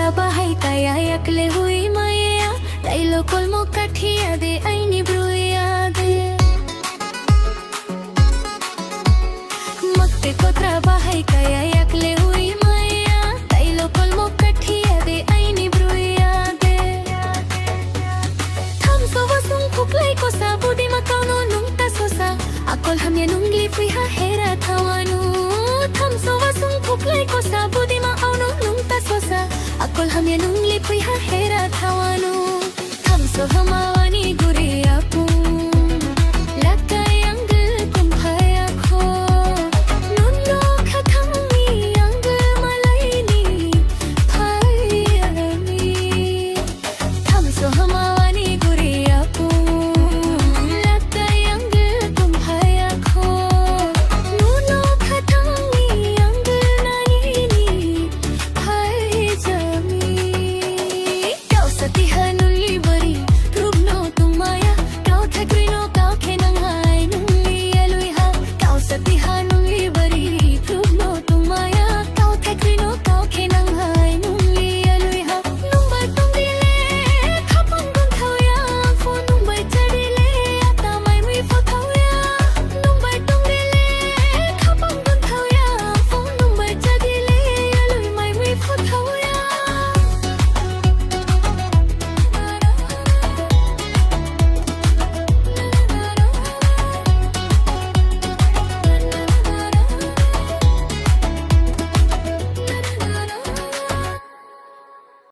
kotra bahay kaya yakle hui maya tailo kolmo kathia de aini bruya de magte kotra bahay kaya yakle hui maya tailo kolmo kathia de aini bruya de tham so wasung kuklai ko sa budi makauno nungta sosa akol hamya nungli pui ha hera thawanu tham so wasung kuklai ko sa budi makauno nungta sosa akol hamya nungli pui ha hera thawanu tham so ham